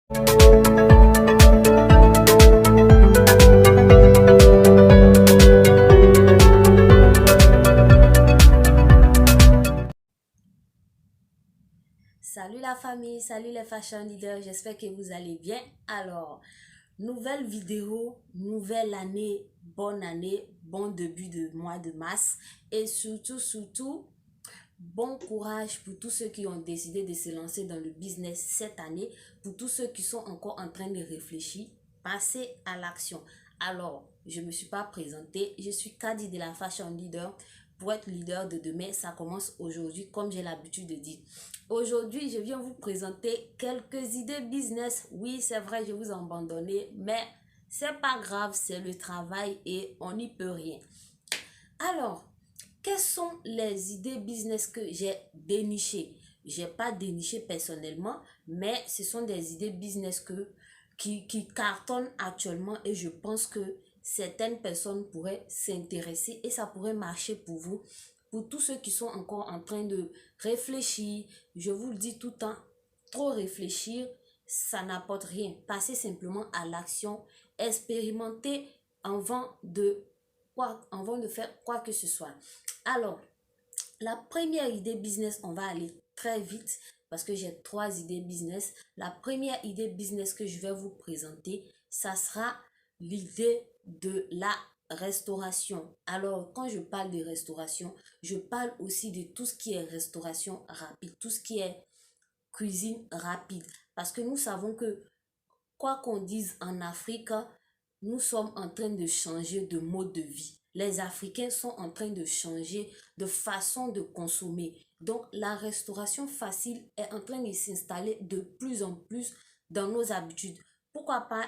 Salut la famille, salut les fashion leaders, j'espère que vous allez bien. Alors, nouvelle vidéo, nouvelle année, bon début de mois de mars et surtout, bon courage pour tous ceux qui ont décidé de se lancer dans le business cette année, pour tous ceux qui sont encore en train de réfléchir, passez à l'action. Alors, je ne me suis pas présentée, je suis Kadi de la Fashion Leader. Pour être leader de demain, ça commence aujourd'hui, comme j'ai l'habitude de dire. Aujourd'hui, je viens vous présenter quelques idées business. Oui, c'est vrai, je vous ai abandonné, mais c'est pas grave, c'est le travail et on n'y peut rien. Alors, quelles sont les idées business que j'ai dénichées? J'ai pas déniché personnellement, mais ce sont des idées business qui cartonnent actuellement et je pense que certaines personnes pourraient s'intéresser et ça pourrait marcher pour vous. Pour tous ceux qui sont encore en train de réfléchir, je vous le dis tout le temps, trop réfléchir, ça n'apporte rien. Passez simplement à l'action, expérimentez avant avant de faire quoi que ce soit. Alors, la première idée business, on va aller très vite parce que j'ai 3 idées business. La première idée business que je vais vous présenter, ça sera l'idée de la restauration. Alors, quand je parle de restauration, je parle aussi de tout ce qui est restauration rapide, tout ce qui est cuisine rapide. Parce que nous savons que, quoi qu'on dise en Afrique, nous sommes en train de changer de mode de vie. Les Africains sont en train de changer de façon de consommer. Donc, la restauration facile est en train de s'installer de plus en plus dans nos habitudes. Pourquoi pas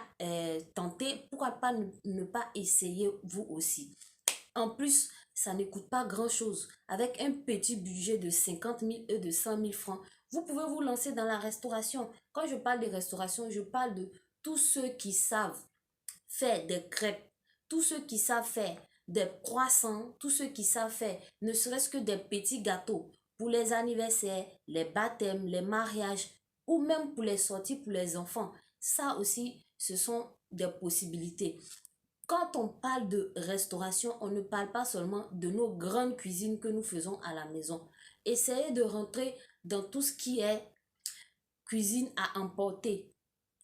tenter, pourquoi pas ne pas essayer vous aussi? En plus, ça ne coûte pas grand-chose. Avec un petit budget de 50 000 et de 100 000 francs, vous pouvez vous lancer dans la restauration. Quand je parle de restauration, je parle de tous ceux qui savent faire des crêpes, tous ceux qui savent faire des croissants, tous ceux qui savent faire ne serait-ce que des petits gâteaux pour les anniversaires, les baptêmes, les mariages ou même pour les sorties pour les enfants. Ça aussi, ce sont des possibilités. Quand on parle de restauration, on ne parle pas seulement de nos grandes cuisines que nous faisons à la maison. Essayez de rentrer dans tout ce qui est cuisine à emporter.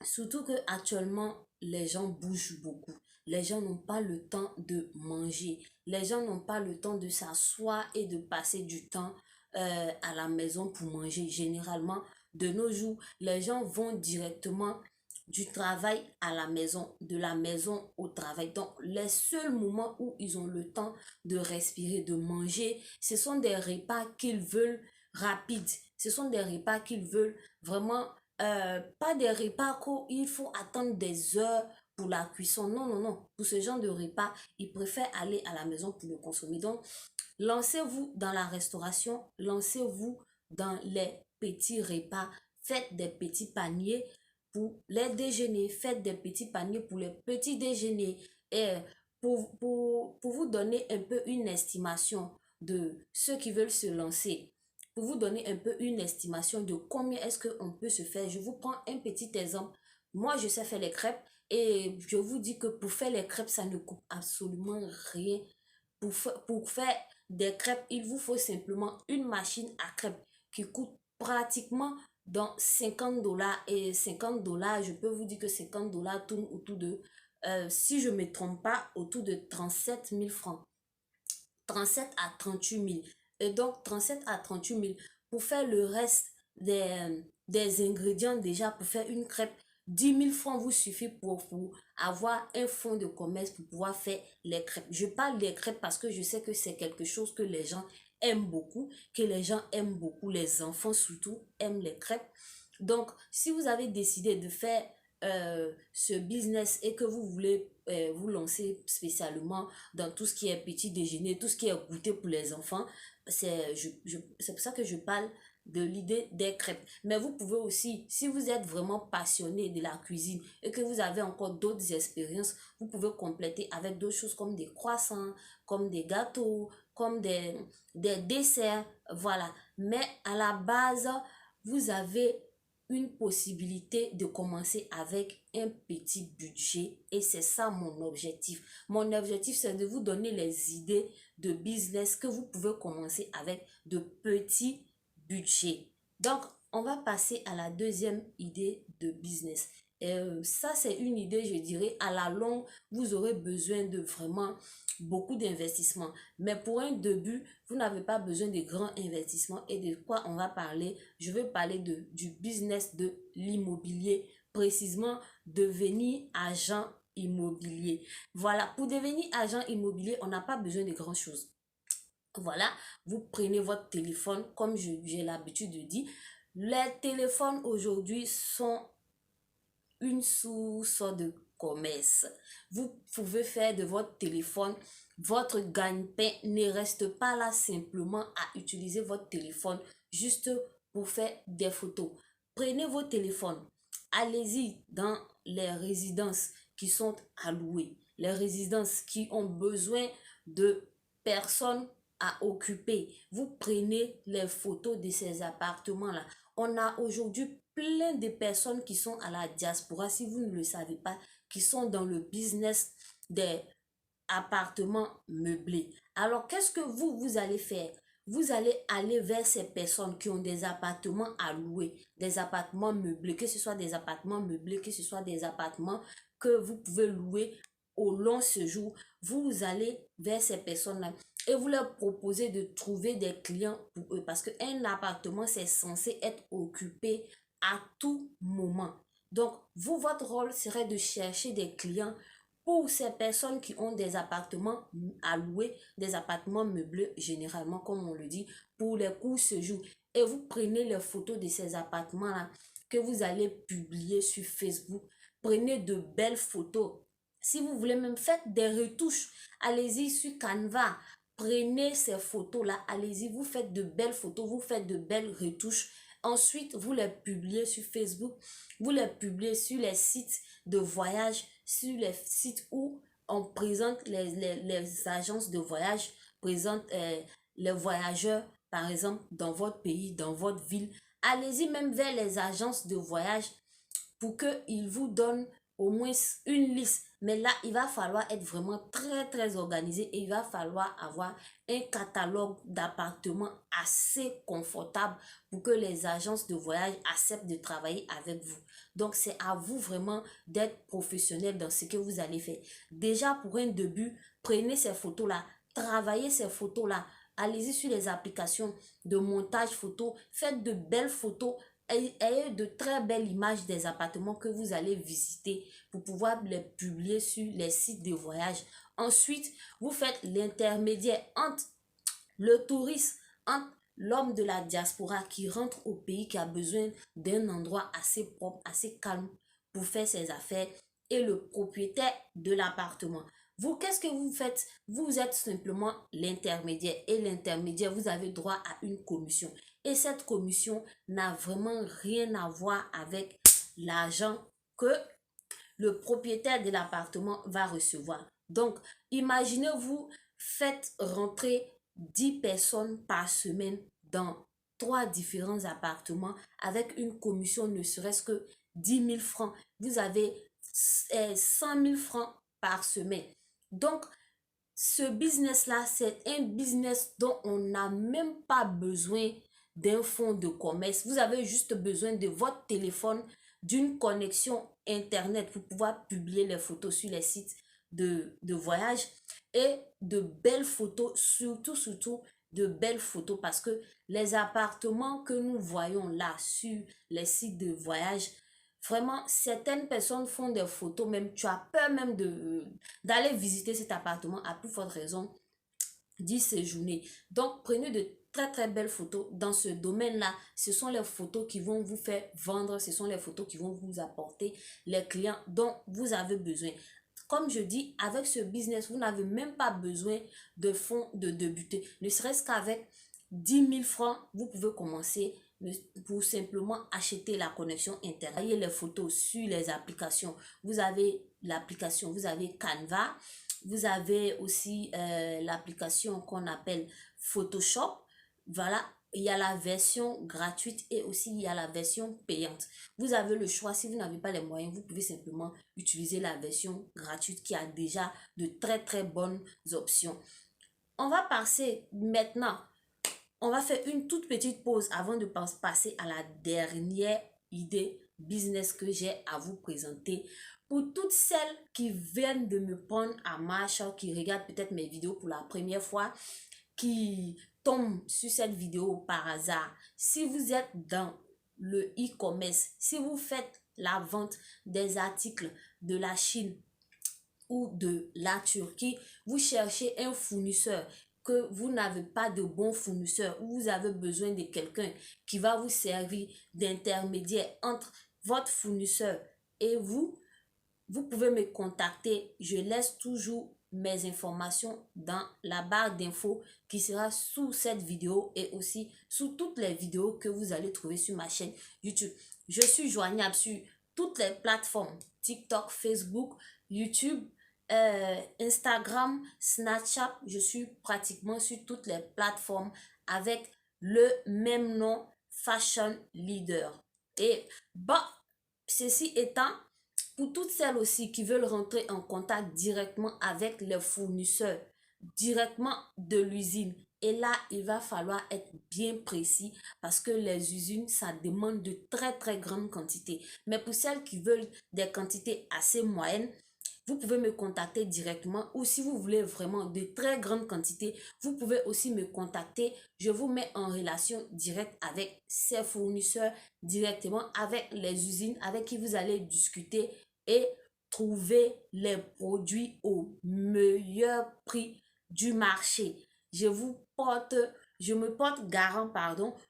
Surtout que actuellement, les gens bougent beaucoup. Les gens n'ont pas le temps de manger. Les gens n'ont pas le temps de s'asseoir et de passer du temps à la maison pour manger. Généralement, de nos jours, les gens vont directement du travail à la maison, de la maison au travail. Donc, les seuls moments où ils ont le temps de respirer, de manger, ce sont des repas qu'ils veulent rapides. Ce sont des repas qu'ils veulent vraiment pas des repas qu'il faut attendre des heures pour la cuisson. Non, non, non. Pour ce genre de repas, ils préfèrent aller à la maison pour le consommer. Donc, lancez-vous dans la restauration, lancez-vous dans les petits repas. Faites des petits paniers pour les déjeuners, faites des petits paniers pour les petits déjeuners. Et pour vous donner un peu une estimation de ceux qui veulent se lancer, pour vous donner un peu une estimation de combien est-ce qu'on peut se faire, je vous prends un petit exemple. Moi, je sais faire les crêpes et je vous dis que pour faire les crêpes, ça ne coûte absolument rien. Pour faire des crêpes, il vous faut simplement une machine à crêpes qui coûte pratiquement dans 50 dollars. Et 50 dollars, je peux vous dire que 50 dollars tournent autour de, si je ne me trompe pas, autour de 37 000 francs. 37 à 38 000. Et donc, 37 à 38 000 pour faire le reste des ingrédients déjà pour faire une crêpe. 10 000 francs vous suffit pour avoir un fonds de commerce pour pouvoir faire les crêpes. Je parle des crêpes parce que je sais que c'est quelque chose que les gens aiment beaucoup, que les gens aiment beaucoup, les enfants surtout aiment les crêpes. Donc, si vous avez décidé de faire ce business et que vous voulez vous lancer spécialement dans tout ce qui est petit déjeuner, tout ce qui est goûter pour les enfants, c'est pour ça que je parle de l'idée des crêpes. Mais vous pouvez aussi, si vous êtes vraiment passionné de la cuisine et que vous avez encore d'autres expériences, vous pouvez compléter avec d'autres choses comme des croissants, comme des gâteaux, comme des desserts, voilà. Mais à la base, vous avez une possibilité de commencer avec un petit budget et c'est ça mon objectif. Mon objectif, c'est de vous donner les idées de business que vous pouvez commencer avec de petits budgets. Donc, on va passer à la deuxième idée de business. Ça, c'est une idée, je dirais, à la longue, vous aurez besoin de vraiment beaucoup d'investissements. Mais pour un début, vous n'avez pas besoin de grands investissements. Et de quoi on va parler? Je veux parler du business de l'immobilier, précisément devenir agent immobilier. Voilà, pour devenir agent immobilier, on n'a pas besoin de grand chose. Voilà, vous prenez votre téléphone, comme j'ai l'habitude de dire. Les téléphones aujourd'hui sont une source de commerce. Vous pouvez faire de votre téléphone votre gagne-pain. Ne reste pas là simplement à utiliser votre téléphone juste pour faire des photos. Prenez vos téléphones, allez-y dans les résidences qui sont allouées, les résidences qui ont besoin de personnes à occuper. Vous prenez les photos de ces appartements-là. On a aujourd'hui plein de personnes qui sont à la diaspora, si vous ne le savez pas, qui sont dans le business des appartements meublés. Alors, qu'est-ce que vous allez faire? Vous allez aller vers ces personnes qui ont des appartements à louer, des appartements meublés, que ce soit des appartements meublés, que ce soit des appartements que vous pouvez louer au long séjour. Vous allez vers ces personnes-là et vous leur proposez de trouver des clients pour eux parce qu'un appartement, c'est censé être occupé à tout moment. Donc, vous, votre rôle serait de chercher des clients pour ces personnes qui ont des appartements à louer, des appartements meublés généralement, comme on le dit, pour les courts séjours. Et vous prenez les photos de ces appartements-là que vous allez publier sur Facebook. Prenez de belles photos. Si vous voulez même faire des retouches, allez-y sur Canva. Prenez ces photos-là, allez-y, vous faites de belles photos, vous faites de belles retouches. Ensuite, vous les publiez sur Facebook, vous les publiez sur les sites de voyage, sur les sites où on présente les agences de voyage, présente les voyageurs, par exemple, dans votre pays, dans votre ville. Allez-y même vers les agences de voyage pour qu'ils vous donnent au moins une liste. Mais là, il va falloir être vraiment très, très organisé et il va falloir avoir un catalogue d'appartements assez confortable pour que les agences de voyage acceptent de travailler avec vous. Donc, c'est à vous vraiment d'être professionnel dans ce que vous allez faire. Déjà, pour un début, prenez ces photos-là, travaillez ces photos-là. Allez-y sur les applications de montage photo, faites de belles photos, ayez de très belles images des appartements que vous allez visiter pour pouvoir les publier sur les sites de voyage. Ensuite, vous faites l'intermédiaire entre le touriste, entre l'homme de la diaspora qui rentre au pays, qui a besoin d'un endroit assez propre, assez calme pour faire ses affaires, et le propriétaire de l'appartement. Vous, qu'est-ce que vous faites? Vous êtes simplement l'intermédiaire. Et l'intermédiaire, vous avez droit à une commission. Et cette commission n'a vraiment rien à voir avec l'argent que le propriétaire de l'appartement va recevoir. Donc, imaginez-vous, faites rentrer 10 personnes par semaine dans 3 différents appartements avec une commission ne serait-ce que 10 000 francs. Vous avez 100 000 francs par semaine. Donc, ce business-là, c'est un business dont on n'a même pas besoin d'un fonds de commerce. Vous avez juste besoin de votre téléphone, d'une connexion Internet pour pouvoir publier les photos sur les sites de voyage et de belles photos, surtout de belles photos parce que les appartements que nous voyons là sur les sites de voyage, vraiment, certaines personnes font des photos, même tu as peur même d'aller visiter cet appartement à plus forte raison d'y séjourner. Donc, prenez de très très belles photos dans ce domaine-là. Ce sont les photos qui vont vous faire vendre, ce sont les photos qui vont vous apporter les clients dont vous avez besoin. Comme je dis, avec ce business, vous n'avez même pas besoin de fonds de débuter. Ne serait-ce qu'avec 10 000 francs, vous pouvez commencer pour simplement acheter la connexion Internet. Voyez les photos sur les applications. Vous avez l'application, vous avez Canva, vous avez aussi l'application qu'on appelle Photoshop. Voilà, il y a la version gratuite et aussi il y a la version payante. Vous avez le choix. Si vous n'avez pas les moyens, vous pouvez simplement utiliser la version gratuite qui a déjà de très bonnes options. On va passer maintenant. On va faire une toute petite pause avant de passer à la dernière idée business que j'ai à vous présenter. Pour toutes celles qui viennent de me prendre à marche, qui regardent peut-être mes vidéos pour la première fois, qui tombent sur cette vidéo par hasard, si vous êtes dans le e-commerce, si vous faites la vente des articles de la Chine ou de la Turquie, vous cherchez un fournisseur, que vous n'avez pas de bon fournisseur, ou vous avez besoin de quelqu'un qui va vous servir d'intermédiaire entre votre fournisseur et vous pouvez me contacter. Je laisse toujours mes informations dans la barre d'infos qui sera sous cette vidéo et aussi sous toutes les vidéos que vous allez trouver sur ma chaîne YouTube. Je suis joignable sur toutes les plateformes: TikTok, Facebook, YouTube, Instagram, Snapchat. Je suis pratiquement sur toutes les plateformes avec le même nom, Fashion Leader. Et ceci étant, pour toutes celles aussi qui veulent rentrer en contact directement avec les fournisseurs, directement de l'usine, et là, il va falloir être bien précis parce que les usines, ça demande de très grandes quantités. Mais pour celles qui veulent des quantités assez moyennes, vous pouvez me contacter directement, ou si vous voulez vraiment de très grandes quantités, vous pouvez aussi me contacter. Je vous mets en relation directe avec ces fournisseurs, directement avec les usines avec qui vous allez discuter et trouver les produits au meilleur prix du marché. Je me porte garant,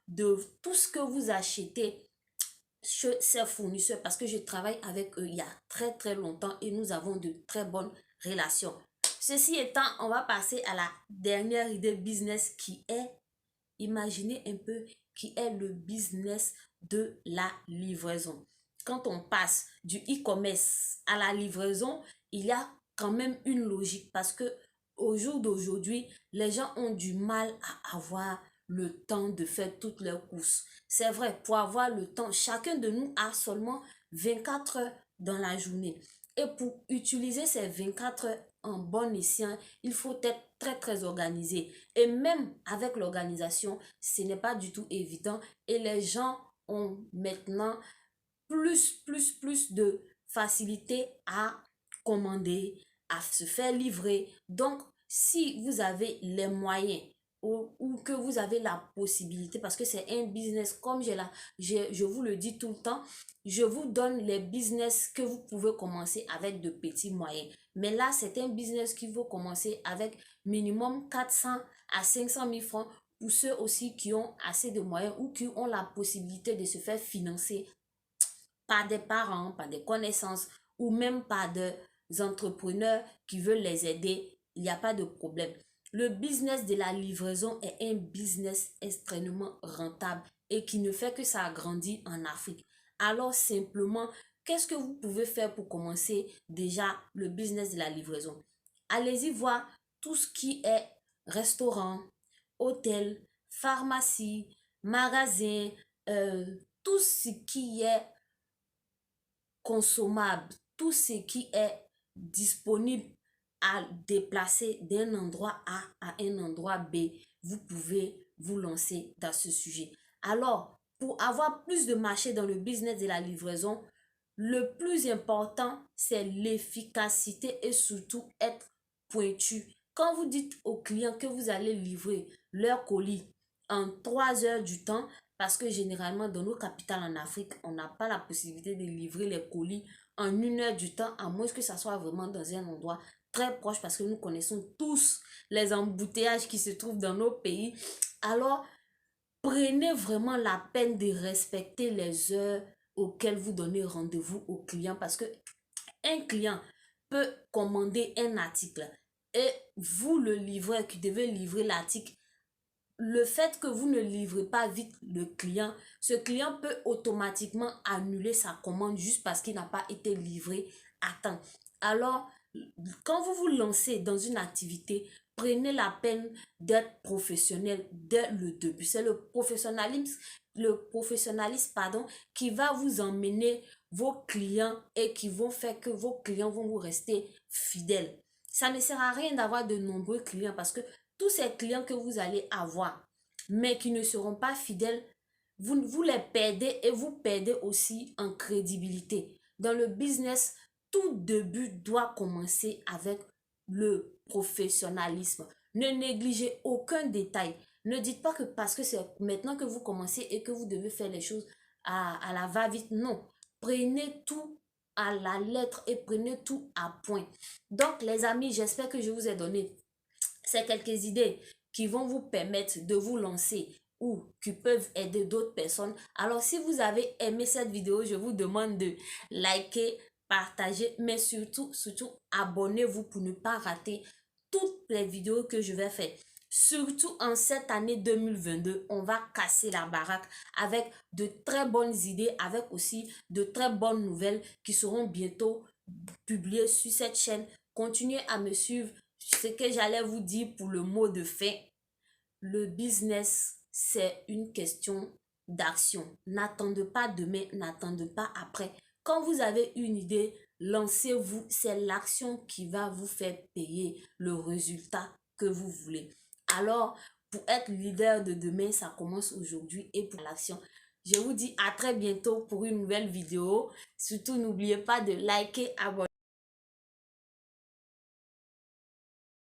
de tout ce que vous achetez chez ces fournisseurs parce que je travaille avec eux il y a très longtemps et nous avons de très bonnes relations. Ceci étant, on va passer à la dernière idée business qui est, imaginez un peu, qui est le business de la livraison. Quand on passe du e-commerce à la livraison, il y a quand même une logique parce que au jour d'aujourd'hui, les gens ont du mal à avoir le temps de faire toutes leurs courses. C'est vrai, pour avoir le temps, chacun de nous a seulement 24 heures dans la journée. Et pour utiliser ces 24 heures en bon escient, il faut être très organisé. Et même avec l'organisation, ce n'est pas du tout évident. Et les gens ont maintenant plus de facilité à commander, à se faire livrer. Donc, si vous avez les moyens ou que vous avez la possibilité, parce que c'est un business, comme je vous le dis tout le temps, je vous donne les business que vous pouvez commencer avec de petits moyens. Mais là, c'est un business qu'il faut commencer avec minimum 400 à 500 000 francs pour ceux aussi qui ont assez de moyens ou qui ont la possibilité de se faire financer par des parents, par des connaissances ou même par des entrepreneurs qui veulent les aider. Il n'y a pas de problème. Le business de la livraison est un business extrêmement rentable et qui ne fait que ça grandir en Afrique. Alors simplement, qu'est-ce que vous pouvez faire pour commencer déjà le business de la livraison? Allez-y voir tout ce qui est restaurant, hôtel, pharmacie, magasin, tout ce qui est consommable, tout ce qui est disponible à déplacer d'un endroit A à un endroit B, vous pouvez vous lancer dans ce sujet. Alors, pour avoir plus de marché dans le business de la livraison, le plus important, c'est l'efficacité et surtout être pointu. Quand vous dites aux clients que vous allez livrer leur colis en 3 heures du temps, parce que généralement, dans nos capitales en Afrique, on n'a pas la possibilité de livrer les colis en 1 heure du temps, à moins que ça soit vraiment dans un endroit très proche, parce que nous connaissons tous les embouteillages qui se trouvent dans nos pays. Alors, prenez vraiment la peine de respecter les heures auxquelles vous donnez rendez-vous aux clients, parce que un client peut commander un article et vous, le livreur qui devez livrer l'article, le fait que vous ne livrez pas vite le client, ce client peut automatiquement annuler sa commande juste parce qu'il n'a pas été livré à temps. Alors, quand vous vous lancez dans une activité, prenez la peine d'être professionnel dès le début. C'est le professionnalisme, pardon, qui va vous emmener vos clients et qui vont faire que vos clients vont vous rester fidèles. Ça ne sert à rien d'avoir de nombreux clients parce que tous ces clients que vous allez avoir, mais qui ne seront pas fidèles, vous les perdez et vous perdez aussi en crédibilité. Dans le business, tout début doit commencer avec le professionnalisme. Ne négligez aucun détail. Ne dites pas que parce que c'est maintenant que vous commencez et que vous devez faire les choses à la va-vite. Non. Prenez tout à la lettre et prenez tout à point. Donc, les amis, j'espère que je vous ai donné ces quelques idées qui vont vous permettre de vous lancer ou qui peuvent aider d'autres personnes. Alors, si vous avez aimé cette vidéo, je vous demande de liker, partager, mais surtout, abonnez-vous pour ne pas rater toutes les vidéos que je vais faire. Surtout en cette année 2022, on va casser la baraque avec de très bonnes idées, avec aussi de très bonnes nouvelles qui seront bientôt publiées sur cette chaîne. Continuez à me suivre. Ce que j'allais vous dire pour le mot de fin, le business, c'est une question d'action. N'attendez pas demain, n'attendez pas après. Quand vous avez une idée, lancez-vous. C'est l'action qui va vous faire payer le résultat que vous voulez. Alors, pour être leader de demain, ça commence aujourd'hui et pour l'action. Je vous dis à très bientôt pour une nouvelle vidéo. Surtout, n'oubliez pas de liker, abonner.